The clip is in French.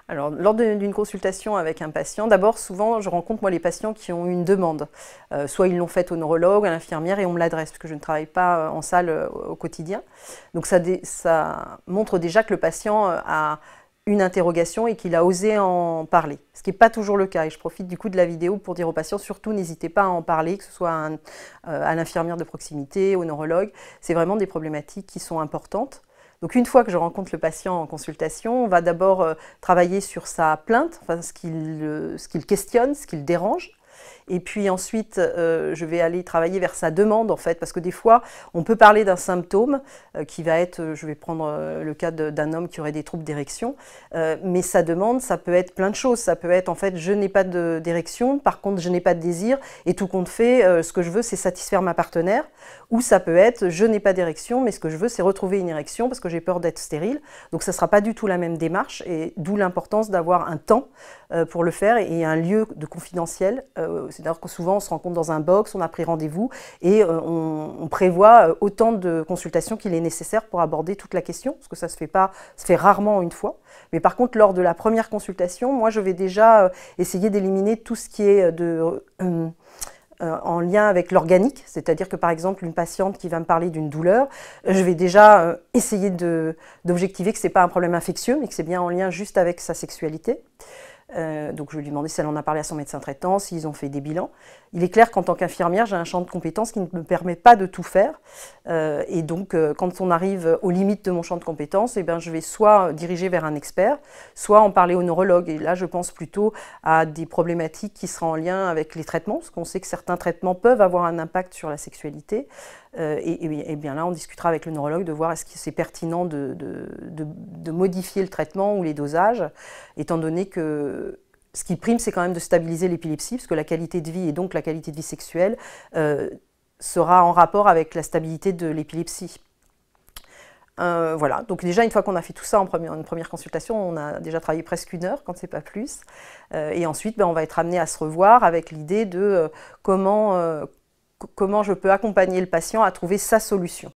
Alors, lors d'une consultation avec un patient, d'abord, souvent, je rencontre moi les patients qui ont une demande. Soit ils l'ont faite au neurologue, à l'infirmière, et on me l'adresse, parce que je ne travaille pas en salle au quotidien. Donc, ça montre déjà que le patient a une interrogation et qu'il a osé en parler. Ce qui n'est pas toujours le cas. Et je profite du coup de la vidéo pour dire aux patients, surtout, n'hésitez pas à en parler, que ce soit à l'infirmière de proximité, au neurologue. C'est vraiment des problématiques qui sont importantes. Donc une fois que je rencontre le patient en consultation, on va d'abord travailler sur sa plainte, enfin, ce qu'il questionne, ce qui le dérange. Et puis ensuite, je vais aller travailler vers sa demande, en fait, parce que des fois, on peut parler d'un symptôme qui va être, je vais prendre le cas d'un homme qui aurait des troubles d'érection, mais sa demande, ça peut être plein de choses. Ça peut être, en fait, je n'ai pas d'érection, par contre, je n'ai pas de désir, et tout compte fait, ce que je veux, c'est satisfaire ma partenaire. Ou ça peut être, je n'ai pas d'érection, mais ce que je veux, c'est retrouver une érection, parce que j'ai peur d'être stérile. Donc ça ne sera pas du tout la même démarche, et d'où l'importance d'avoir un temps pour le faire, et un lieu de confidentiel. C'est-à-dire que souvent on se rencontre dans un box, on a pris rendez-vous et on prévoit autant de consultations qu'il est nécessaire pour aborder toute la question, parce que ça se fait rarement une fois. Mais par contre, lors de la première consultation, moi je vais déjà essayer d'éliminer tout ce qui est en lien avec l'organique, c'est-à-dire que par exemple une patiente qui va me parler d'une douleur, je vais déjà essayer d'objectiver que ce n'est pas un problème infectieux, mais que c'est bien en lien juste avec sa sexualité. Donc je vais lui demander si elle en a parlé à son médecin traitant, s'ils ont fait des bilans. Il est clair qu'en tant qu'infirmière, j'ai un champ de compétences qui ne me permet pas de tout faire. Et donc quand on arrive aux limites de mon champ de compétences, eh bien, je vais soit diriger vers un expert, soit en parler au neurologue. Et là, je pense plutôt à des problématiques qui seraient en lien avec les traitements, parce qu'on sait que certains traitements peuvent avoir un impact sur la sexualité. Et bien là, on discutera avec le neurologue de voir est-ce que c'est pertinent de modifier le traitement ou les dosages, étant donné que ce qui prime, c'est quand même de stabiliser l'épilepsie, parce que la qualité de vie et donc la qualité de vie sexuelle sera en rapport avec la stabilité de l'épilepsie. Voilà, donc déjà une fois qu'on a fait tout ça en première consultation, on a déjà travaillé presque 1 heure, quand c'est pas plus. Et ensuite, on va être amené à se revoir avec l'idée de comment je peux accompagner le patient à trouver sa solution.